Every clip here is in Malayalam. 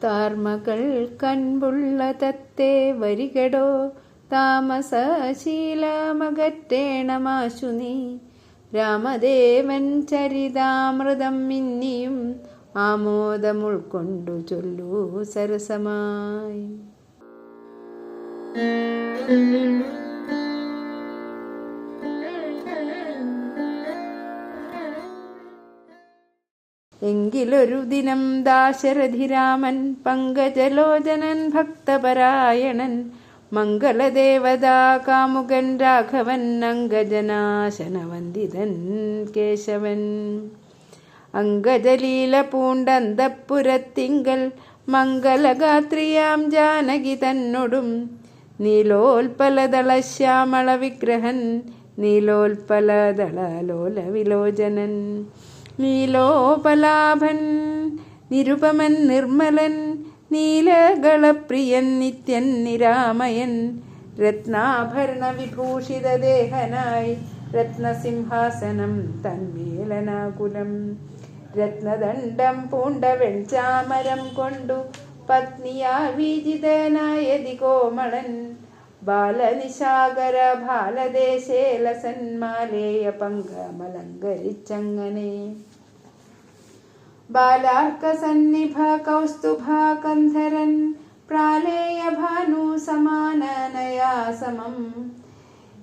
താർമകൾ കൺപുള്ള തത്തെ വരികടോ താമസശീലമകറ്റേണമാശു നീ. രാമദേവൻ ചരിതാമൃതം ഇന്നിയും ആമോദമുൾക്കൊണ്ടു ചൊല്ലൂ സരസമായി. എങ്കിലൊരു ദിനം ദാശരഥിരാമൻ പങ്കജലോചനൻ ഭക്തപരായണൻ മംഗളദേവതാ കാമുകൻ രാഘവൻ അംഗജനാശനവന്ദിതൻ കേശവൻ അംഗജലീല പൂണ്ടന്തപ്പുരത്തിങ്കൽ മംഗലഗാത്രിയാം ജാനകി തന്നൊടും നീലോൽപലദള ശ്യാമള വിഗ്രഹൻ നീലോൽപലദളലോല വിലോചനൻ നീലോപലാഭൻ നിരുപമൻ നിർമ്മലൻ നീലകളപ്രിയൻ നിത്യൻ നിരാമയൻ രത്നാഭരണ വിഭൂഷിതദേഹനായി രത്നസിംഹാസനം തന്മേലനാകുലം രത്നദണ്ഡം പൂണ്ട വെൺചാമരം കൊണ്ടു പത്നിയാ വിജിതനായതി കോമളൻ ബാലനിശാകര ബാലദേശേലസന്മാലേയ പങ്കമലങ്കരിച്ചങ്ങനെ ബാലാർക്കസന്നിഭ കൗസ്തുഭാകന്ധരൻ പ്രാലേയ ഭാനു സമാനനയാ സമം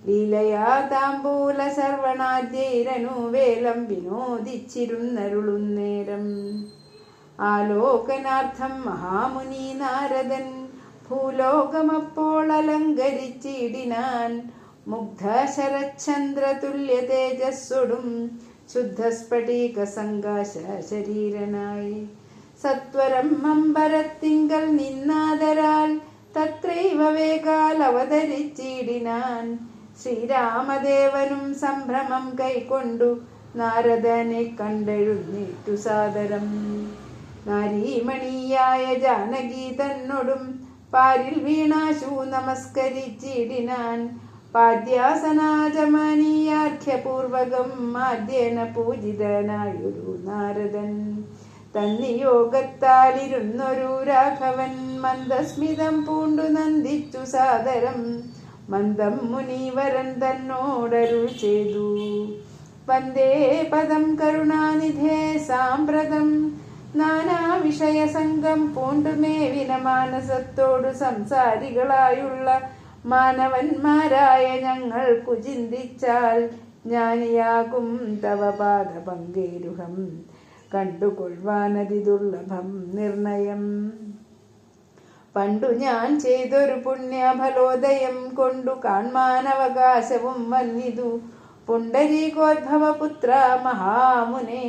ലീലയാ താംബൂല സർവണാദ്യൈരനുവേലം വിനോദിച്ചിരുന്നരുളുന്നേരം ആലോകനാർത്ഥം മഹാമുനി നാരദൻ ഭൂലോകമപ്പോൾ അലങ്കരിച്ചിടിനാൻ മുഗ്ധശരച്ഛന്ദ്ര തുല്യ തേജസ്സൊടും ശുദ്ധസ്ഫടിക സങ്കാശ ശരീരനായി സത്വരം അമ്പരത്തിങ്കൽ നിന്നാദരാൽ തത്രൈവ വേഗാൽ അവതരിച്ചിടിനാൻ ശ്രീരാമദേവനും സംഭ്രമം കൈക്കൊണ്ടു നാരദനെ കണ്ടെഴുന്നേറ്റു സാദരം നാരീമണിയായ ജാനകി തന്നോടും പാരിൽ വീണാശു നമസ്കരിച്ചിടിനാൻ പാദ്യാസനാചമനീയാർഘ്യപൂർവകം ആദ്യേന പൂജിതനായൊരു നാരദൻ തന്നിയോഗത്താലിരുന്നൊരു രാഘവൻ മന്ദസ്മിതം പൂണ്ടു നന്ദിച്ചു സാദരം മന്ദം മുനീവരൻ തന്നോടരുൾ ചെയ്തു വന്ദേ പദം കരുണാനിധേ സാമ്പ്രതം നാനാവിഷയസംഗം പൂണ്ടുമേവിന മാനസത്തോടു സംസാരികളായുള്ള മാനവന്മാരായ ഞങ്ങൾക്കു ചിന്തിച്ചാൽ ജ്ഞാനിയാകും തവ പാദപങ്കേരുഹം കണ്ടുകൊള്ളുവാനതി ദുർലഭം നിർണയം പണ്ടു ഞാൻ ചെയ്തൊരു പുണ്യഫലോദയം കൊണ്ടു കാൺമാനവകാശവും വന്നിതു പുണ്ടരീകോദ്ഭവപുത്ര മഹാമുനെ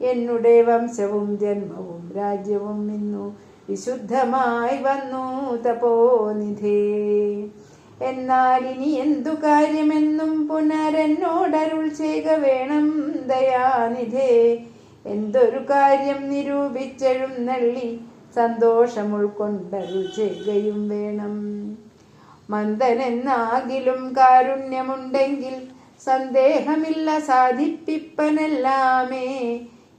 എന്നുടെ വംശവും ജന്മവും രാജ്യവും ഇന്നു വിശുദ്ധമായി വന്നു തപോനിധേ എന്നാൽ ഇനി എന്തു കാര്യമെന്നും പുനരെന്നോടരുൾ ചെയ്യുക വേണം ദയാനിധേ എന്തൊരു കാര്യം നിരൂപിച്ചെഴുന്നള്ളി സന്തോഷം ഉൾക്കൊണ്ടരുൾ ചെയ്യുകയും വേണം മന്ദനെന്നാകിലും കാരുണ്യമുണ്ടെങ്കിൽ സന്ദേഹമില്ല സാധിപ്പിപ്പനെല്ലാമേ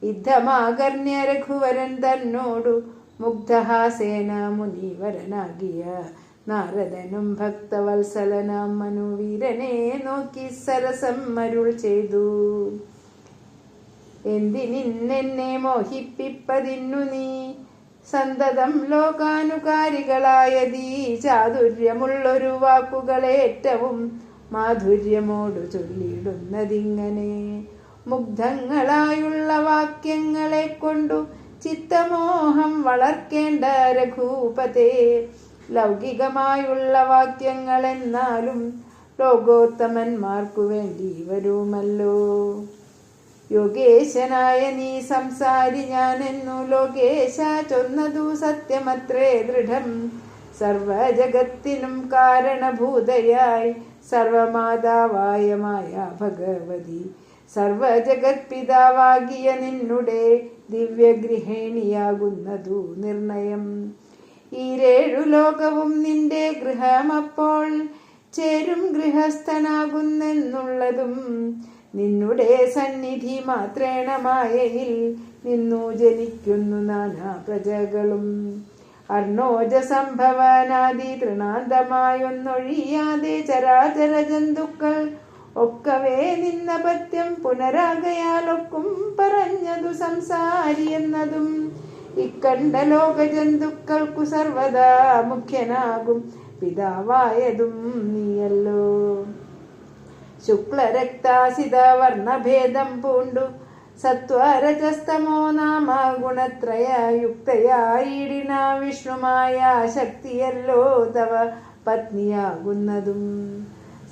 യുദ്ധമാകർണ്യ രഘുവരൻ തന്നോടു മുഗ്ധഹാസേന മുനിവരനാകിയ നാരദനും ഭക്തവത്സലനാം മനുവീരനെ നോക്കി സരസം അരുൾ ചെയ്തു എന്തിനിന്നെന്നെ മോഹിപ്പിപ്പതിന്നു നീ സന്തതം ലോകാനുകാരികളായതീ ചാതുര്യമുള്ളൊരു വാക്കുകളേറ്റവും മാധുര്യമോടു ചൊല്ലിയിടുന്നതിങ്ങനെ മുഗ്ധങ്ങളായുള്ള വാക്യങ്ങളെ കൊണ്ടു ചിത്തമോഹം വളർക്കേണ്ട രഘൂപതേ ലൗകികമായുള്ള വാക്യങ്ങൾ എന്നാലും ലോകോത്തമന്മാർക്കു വേണ്ടി വരുമല്ലോ യോഗേശനായ നീ സംസാരി ഞാനെന്നു ലോകേശ ചൊന്നതു സത്യമത്രേ ദൃഢം സർവജഗത്തിനും കാരണഭൂതയായി സർവമാതാവായ മായ ഭഗവതി സർവജഗത്പിതാവാകിയ നിന്നുടെ ദിവ്യഗൃഹിണിയാകുന്നതു നിർണയം ഈ 7 ലോകവും നിന്റെ ഗൃഹമപ്പോൾ ചേരും ഗൃഹസ്ഥനാകുന്നെന്നുള്ളതും നിന്നുടെ സന്നിധി മാത്രേണ മായയിൽ നിന്നു ജനിക്കുന്നു നാനാ പ്രജകളും. അർണോജ സംഭവനാദി തൃണാന്തമായൊന്നൊഴിയാതെ ചരാചര ജന്തുക്കൾ ഒക്കവേ നിന്ന പത്യം പുനരാകയാലൊക്കും പറഞ്ഞതു സംസാരി എന്നതും. ഇക്കണ്ട ലോക ജന്തുക്കൾക്കു സർവദാ മുഖ്യനാകും പിതാവായതും നീയല്ലോ. ശുക്ലരക്താസിത വർണ്ണഭേദം പൂണ്ടു സത്വരജസ്തമോ നാമ ഗുണത്രയ യുക്തയായിടിന വിഷ്ണുമായ ശക്തിയല്ലോ തവ പത്നിയാകുന്നതും.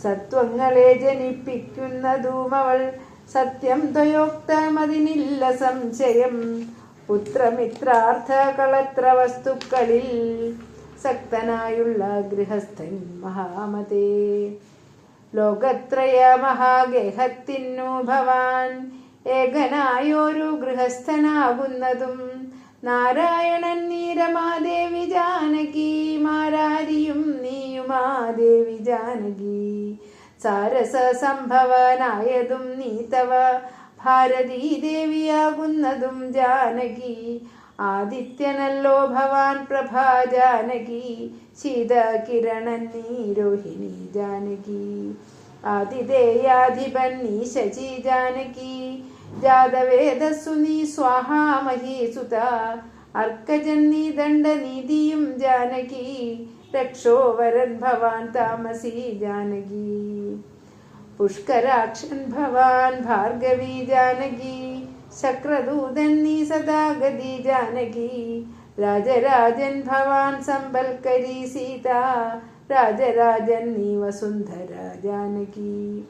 സത്വങ്ങളെ ജനിപ്പിക്കുന്നതും അവൾ സത്യം ത്വയോക്തമതിനില്ല സംശയം. പുത്രമിത്രാർത്ഥ കളത്ര വസ്തുക്കളിൽ സക്തനായുള്ള ഗൃഹസ്ഥൻ മഹാമതേ. ലോകത്രയ മഹാഗേഹത്തിനു ഭവാൻ ഏകനായൊരു ഗൃഹസ്ഥനാകുന്നതും. നാരായണൻ നീരമാദേവി ജാനകി മാരാരിയും നീയുമാദേവി ജാനകി. സാരസ സംഭവനായതും നീ തവ ഭാരതീ ദേവിയാകുന്നതും ജാനകി. ആദിത്യനല്ലോ ഭവാൻ പ്രഭാ ജാനകി. ശീതകിരണൻ നീ രോഹിണി ജാനകി. ആതിഥേയാധിപൻ നീ ശചി ജാനകി. ജാതവേദസ്സു നീ സ്വാഹാ മഹീസുത. അർക്കജൻ നീ ദണ്ഡനീതിയും ജാനകി. രക്ഷോവരൻ ഭവാൻ താമസി ജാനകി. പുഷ്കരാക്ഷൻ ഭവാൻ ഭാർഗവി ജാനകി. ശക്രദൂതൻ നീ സദാഗതി ജാനകി. രാജരാജൻ ഭവാൻ സമ്പൽക്കരി സീത. രാജരാജൻ നീ വസുന്ധര ജാനകി.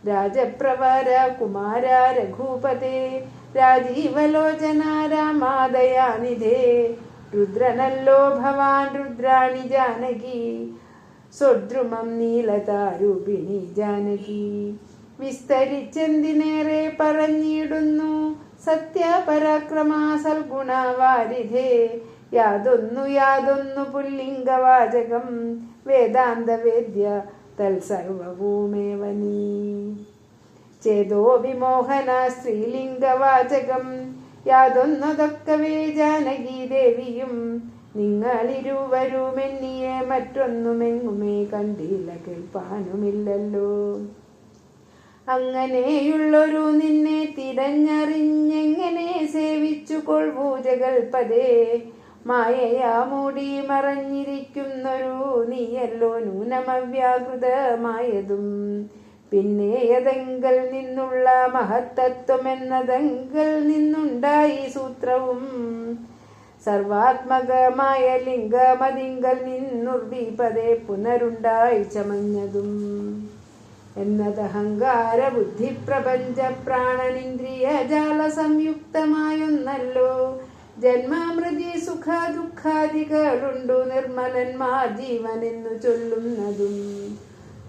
രാജപ്രവര കുമാര രഘുപതേ. രാജീവലോചന രാമാദയാനിധേ. രുദ്രനല്ലോ ഭവാൻ രുദ്രാണി ജാനകി. സ്വദ്രുമം നീലതാരൂപിണി ജാനകി. വിസ്തരിച്ചെന്തിനേറെ പറഞ്ഞിടുന്നു സത്യപരാക്രമ സൽഗുണവാരിധേ. യാതൊന്നു പുല്ലിംഗവാചകം വേദാന്ത വേദ്യ തൽസർവഭൂമേവ നീ. ചേതോ വിമോഹന സ്ത്രീലിംഗവാചകം യാതൊന്നതൊക്കവേ ജാനകി ദേവിയും. നിങ്ങളിരുവരുമെന്നിയെ മറ്റൊന്നുമെങ്ങുമേ കണ്ടില്ല കേൾപ്പാനുമില്ലല്ലോ. അങ്ങനെയുള്ളൊരു നിന്നെ തിരഞ്ഞറിഞ്ഞെങ്ങനെ സേവിച്ചു കൊൾവൂ ജഗൽപദേ. മായയാ മൂടി മറഞ്ഞിരിക്കുന്നൊരു നീയല്ലോ നൂനമവ്യാകൃതമായതും. പിന്നെ ഏതെങ്കൽ നിന്നുള്ള മഹത്തത്വമെന്നതെങ്കൽ നിന്നുണ്ടായി സൂത്രവും. സർവാത്മകമായ ലിംഗമതിങ്കൽ നിന്നുർദീപതേ പുനരുണ്ടായി ചമഞ്ഞതും. എന്നതഹങ്കാര ബുദ്ധി പ്രപഞ്ച പ്രാണനിന്ദ്രിയ ജാല സംയുക്തമായൊന്നല്ലോ. ജന്മാമൃതി സുഖ ദുഃഖാദികളുണ്ടു നിർമ്മലന്മാർ ജീവനെന്നു ചൊല്ലുന്നതും.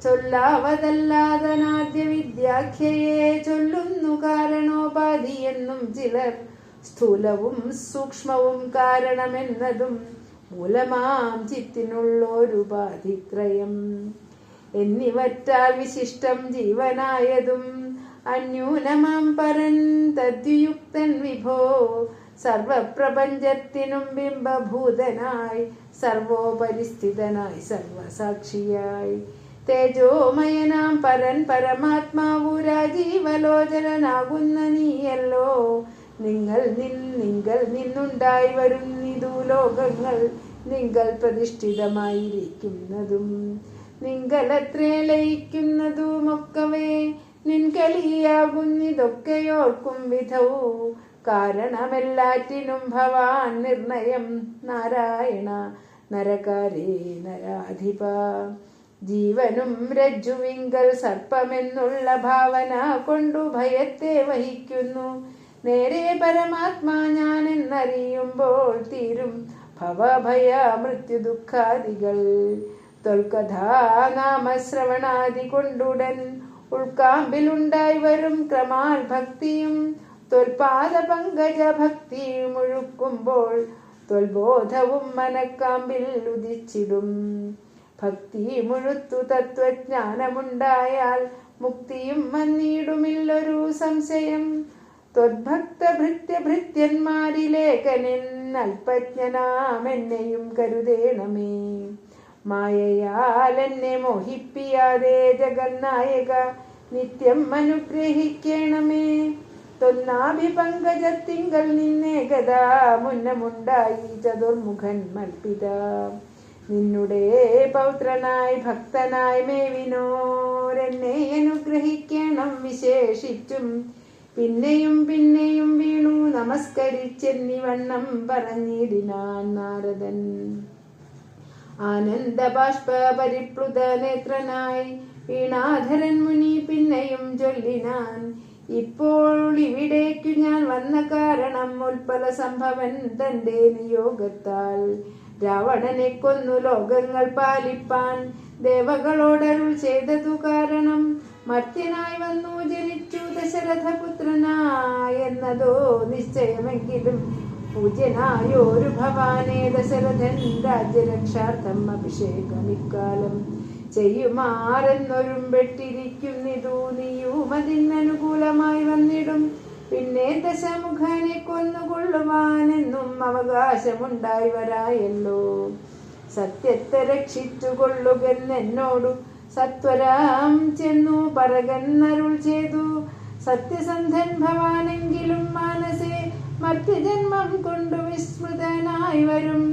ചൊല്ലാവതല്ലാതനാദ്യ വിദ്യാഖ്യയെ ചൊല്ലുന്നു കാരണോപാധി എന്നും ചിലർ. സ്ഥൂലവും സൂക്ഷ്മവും കാരണമെന്നതും മൂലമാം ചിത്തിനുള്ളൊരുപാധിത്രയം. എന്നിവറ്റാൽ വിശിഷ്ടം ജീവനായതും അന്യൂനമാം പരൻ തദ്യുക്തൻ വിഭോ. സർവപ്രപഞ്ചത്തിനും ബിംബഭൂതനായി സർവോപരിസ്ഥിതനായി സർവസാക്ഷിയായി. തേജോമയനാം പരൻ പരമാത്മാവു രാജീവലോചനാകുന്ന നീയല്ലോ. നിങ്ങൾ നിന്നുണ്ടായി വരുന്നിതു ലോകങ്ങൾ നിങ്ങൾ പ്രതിഷ്ഠിതമായിരിക്കുന്നതും. നിങ്ങളത്രേ ലയിക്കുന്നതുമൊക്കവേ നിൻകലിയാകുന്നിതൊക്കെയോർക്കും വിധവും. കാരണമെല്ലാറ്റിനും ഭവാൻ നിർണയം നാരായണ നരകാരേ നരാധിപ. ജീവനും രജ്ജുവിങ്കൽ സർപ്പമെന്നുള്ള ഭാവന കൊണ്ടു ഭയത്തെ വഹിക്കുന്നു. നേരെ പരമാത്മാ ഞാനെന്നറിയുമ്പോൾ തീരും ഭവഭയ മൃത്യു ദുഃഖാദികൾ. തൊൽക്കഥാനാമശ്രവണാദി കൊണ്ടുടൻ ഉൾക്കാമ്പിലുണ്ടായി വരും ക്രമാൽ ഭക്തിയും. തൊൽപാദ പങ്കജ ഭക്തിയും ഒഴുക്കുമ്പോൾ തൊൽബോധവും മനക്കാമ്പിൽ ഉദിച്ചിടും. ഭക്തി മുഴുത്തു തത്വജ്ഞാനമുണ്ടായാൽ മുക്തിയും വന്നിടുമില്ലൊരു സംശയം. ത്വദ്ഭക്തഭൃത്യഭൃത്യന്മാരിലേഖനിൻ അല്പജ്ഞനാമെന്നെയും കരുതേണമേ. മായയാൽ എന്നെ മോഹിപ്പിയാതെ ജഗന്നായക നിത്യം അനുഗ്രഹിക്കണമേ. തൊന്നാഭിപങ്കജത്തിങ്കൽ നിന്നേകഥാ മുന്നമുണ്ടായി ചതുർമുഖൻ മൽപിത. നിന്നുടെ പൗത്രനായി ഭക്തനായി മേവിനോരെന്നെ അനുഗ്രഹിക്കണം വിശേഷിച്ചും. പിന്നെയും പിന്നെയും വീണു നമസ്കരിച്ചെന്നിവണ്ണം പറഞ്ഞിടിനാൻ നാരദൻ. ആനന്ദബാഷ്പ പരിപ്ലുത നേത്രനായി വീണാധരൻ മുനി പിന്നെയും ചൊല്ലിനാൻ. ഇപ്പോൾ ഇവിടേക്കു ഞാൻ വന്ന കാരണം ഉൽപ്പല സംഭവൻ തന്റെ നിയോഗത്താൽ രാവണനെ കൊന്നു ലോകങ്ങൾ പാലിപ്പാൻ ദേവകളോടരുൾ ചെയ്തതു കാരണം. മർത്യനായി വന്നു ജനിച്ചു ദശരഥപുത്രനായെന്നതോ നിശ്ചയമെങ്കിലും പൂജ്യനായൊരു ഭവാനെ ദശരഥൻ രാജ്യരക്ഷാർത്ഥം അഭിഷേകം ഇക്കാലം ചെയ്യുമാറെന്നൊരുമ്പെട്ടിരിക്കുന്നിതു. നീയും അതിനനുകൂലമായി വന്നിടും. പിന്നെ ദശമുഖനെ കൊന്നുകൊള്ളുവാനെന്നും അവകാശമുണ്ടായി വരായല്ലോ. സത്യത്തെ രക്ഷിച്ചു കൊള്ളുകെന്നോടു സത്വരാം ചെന്നു പറകന്നരുൾ ചെയ്തു. സത്യസന്ധൻ ഭവാനെങ്കിലും മാനസേ മർത്യജന്മം കൊണ്ടു വിസ്മൃതനായി വരും.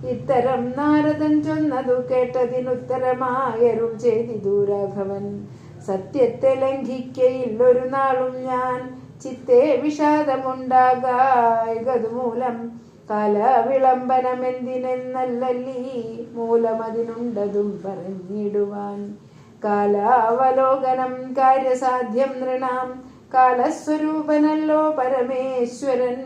ഇത്തരം നാരദൻ ചൊന്നതു കേട്ടതിനുത്തരമായരുൾ ചെയ്തിതു രാഘവൻ. സത്യത്തെ ലംഘിക്കയില്ലൊരു നാളും ഞാൻ, ചിത്തെ വിഷാദമുണ്ടാകായകതുമൂലം. കാലവിളംബനമെന്തിനെന്നല്ലീ മൂലമതിനുണ്ടതും പറഞ്ഞിടുവാൻ. കാലാവലോകനം കാര്യസാധ്യം നൃണാം, കാലസ്വരൂപനല്ലോ പരമേശ്വരൻ.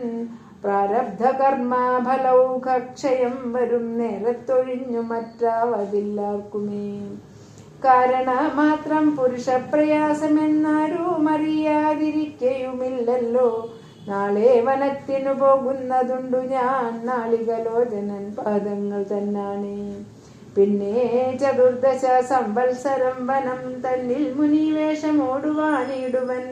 പ്രാരബ്ധ കർമ്മ ഫലൗഘക്ഷയം വരും നേരത്തൊഴിഞ്ഞു മറ്റാവതില്ലാർക്കുമേ. കാരണമാത്രം പുരുഷപ്രയാസമെന്നാരും അറിയാതിരിക്കയുമില്ലല്ലോ. നാളെ വനത്തിനു പോകുന്നതുണ്ടു ഞാൻ, നാളികലോചനൻ പാദങ്ങൾ തന്നാണേ. പിന്നെ ചതുർദശ സംവത്സരം വനം തന്നിൽ മുനിവേഷമോടുവാനിടുവൻ.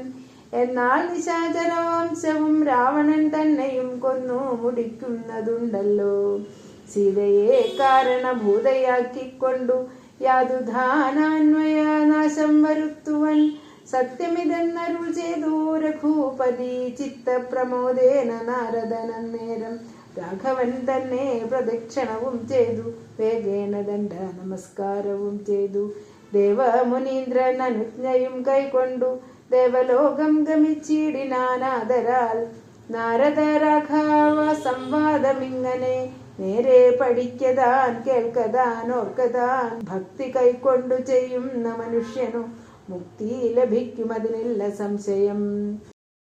എന്നാൽ നിശാചരവംശവും രാവണൻ തന്നെയും കൊന്നു മുടിക്കുന്നതുണ്ടല്ലോ. സീതയെ കാരണഭൂതയാക്കിക്കൊണ്ടു യാതുധാനാന്വയ നാശം വരുത്തുവൻ. സത്യമിതെന്നരുൾ ചെയ്തു രഘുപതി ചിത്തപ്രമോദേന നാരദനന്നേരം. രാഘവൻ തന്നെ പ്രദക്ഷിണവും ചെയ്തു, വേഗേന ദണ്ഡ നമസ്കാരവും ചെയ്തു. ദേവമുനീന്ദ്രൻ അനുജ്ഞയും കൈക്കൊണ്ടു ദേവലോകം ഗമിച്ചിടിനാനാദരാൽ. നാരദ രാഘവ സംവാദമിങ്ങനെ നേരെ പഠിക്കതാൻ കേൾക്കതാൻ ഓർക്കതാൻ. ഭക്തി കൈക്കൊണ്ടു ചെയ്യുന്ന മനുഷ്യനു മുക്തി ലഭിക്കുമതിനില്ല സംശയം.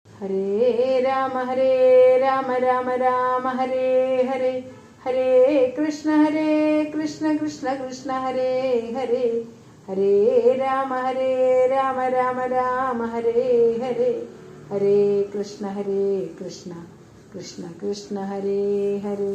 ഹരേ രാമ രാമ രാമ ഹരേ ഹരേ. ഹരേ കൃഷ്ണ കൃഷ്ണ കൃഷ്ണ ഹരേ ഹരേ. ഹരേ രാമ രാമ രാമ ഹരേ ഹരേ. ഹരേ കൃഷ്ണ കൃഷ്ണ കൃഷ്ണ ഹരേ ഹരേ.